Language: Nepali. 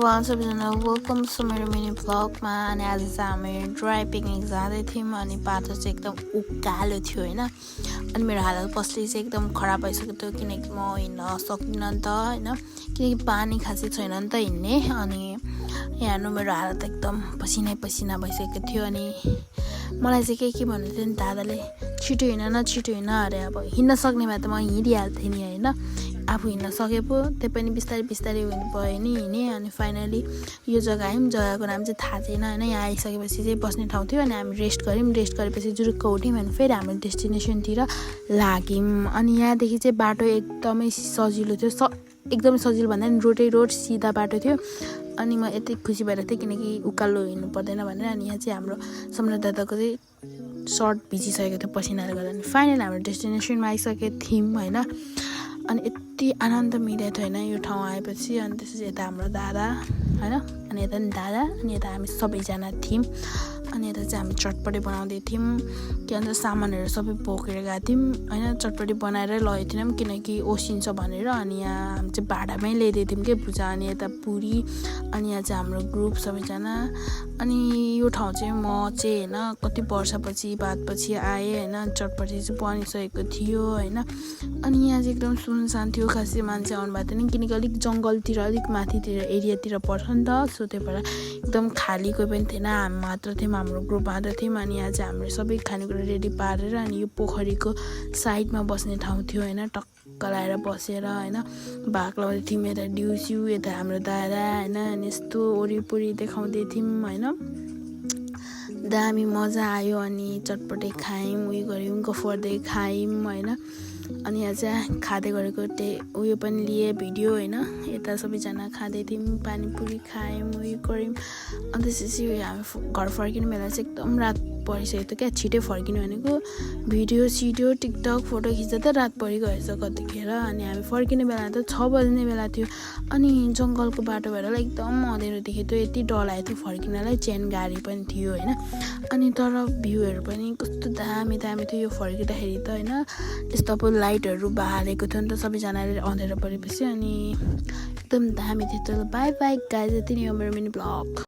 एभ्रिवान सबैजना वेलकम टु मेरो मिनी भ्लगमा। अनि आज चाहिँ हामी ड्राई पिकनिक जाँदै थियौँ अनि बाटो चाहिँ एकदम उकालो थियो होइन। अनि मेरो हालत पछिल्ली चाहिँ एकदम खराब भइसकेको थियो किनकि म हिँड्न सक्दिनँ नि त होइन, किनकि पानी खासै छैन नि त हिँड्ने। अनि यहाँ हेर्नु मेरो हालत एकदम पसिना पसिना भइसकेको थियो। अनि मलाई चाहिँ के भन्नु थियो नि दादाले, छिटो हिँड अरे। अब हिँड्न सक्ने भए त म हिँडिहाल्थेँ नि होइन, आफू हिँड्न सके पो त्यही पनि बिस्तारै बिस्तारै भयो नि हिँडेँ। अनि फाइनली यो जग्गा आयौँ, जग्गाको नाम चाहिँ थाहा थिएन होइन। यहाँ आइसकेपछि चाहिँ बस्ने ठाउँ थियो अनि हामी रेस्ट गरेपछि जुरुक्क उठ्यौँ अनि फेरि हाम्रो डेस्टिनेसनतिर लाग्यौँ। अनि यहाँदेखि चाहिँ बाटो एकदमै सजिलो थियो, एकदमै सजिलो भन्दा पनि रोड सिधा बाटो थियो। अनि म यति खुसी भइरहेको थिएँ किनकि उकालो हिँड्नु पर्दैन भनेर। अनि यहाँ चाहिँ हाम्रो सम्राट दादाको चाहिँ सर्ट भिजिसकेको थियो पसिनाले गर्दा। अनि फाइनली हाम्रो डेस्टिनेसनमा आइसकेको थियौँ होइन। अनि यति आनन्द मिलेको थियो होइन यो ठाउँ आएपछि। अनि त्यसपछि यता हाम्रो दादा होइन, अनि यता नि दादा, अनि यता हामी सबैजना थियौँ। अनि यता चाहिँ हामी चटपटी बनाउँदै थियौँ, के भन्छ सामानहरू सबै बोकेर गएको थियौँ होइन। चटपटी बनाएर लगेको थिएनौँ किनकि ओसिन्छ भनेर। अनि यहाँ हामी चाहिँ भाडामै ल्याइदिएको थियौँ कि भुजा, अनि यता पुरी। अनि यहाँ चाहिँ हाम्रो ग्रुप सबैजना। अनि यो ठाउँ चाहिँ म चाहिँ होइन कति वर्षपछि बादपछि आएँ होइन। चटपटी चाहिँ बनिसकेको थियो होइन। अनि यहाँ चाहिँ एकदम सुनसान थियो, खासै मान्छे आउनु भएको थिएन किनकि अलिक जङ्गलतिर अलिक माथितिर एरियातिर पर्छ नि त। सो त्यही भएर एकदम खाली कोही पनि थिएन, हामी मात्र थियौँ, हाम्रो ग्रुप मात्र थियौँ। अनि यहाँ चाहिँ हामीले सबै खानेकुरा रेडी पारेर अनि यो पोखरीको साइडमा बस्ने ठाउँ थियो होइन, टक्क लगाएर बसेर होइन भाग लगाउँदै थियौँ। यता डिउस्यु, यता हाम्रो दादा होइन। अनि यस्तो वरिपरि देखाउँदै थियौँ होइन, दामी मजा आयो। अनि चटपटे खायौँ, उयो गऱ्यौँ, गफर्दै खायौँ होइन। अनि यहाँ चाहिँ खाँदै गरेको उयो पनि लिए भिडियो होइन। यता सबैजना खाँदै थियौँ, पानीपुरी खायौँ, उयो गऱ्यौँ। अनि त्यसपछि हामी घर फर्किने बेला चाहिँ एकदम रात परिसकेको थियो क्या, छिटै फर्किनु भनेको भिडियो सिडियो टिकटक फोटो खिच्दा त रात परिगएछ कतिखेर। अनि हामी फर्किने बेला त 6 बज्ने बेला थियो। अनि जङ्गलको बाटो भएर एकदम अँध्यारो देखेको थियो, यति डर लागेको थियो फर्किनलाई, चेन गाडी पनि थियो होइन। अनि तर भ्यूहरू पनि कस्तो दामी थियो यो फर्किँदाखेरि त होइन। यस्तो अब लाइटहरू बालेको थियो नि त सबैजनाले अँध्यारो परेपछि। अनि एकदम दामी थियो। बाई बाई गाइज, यति नै हो मेरो मिनी ब्लग।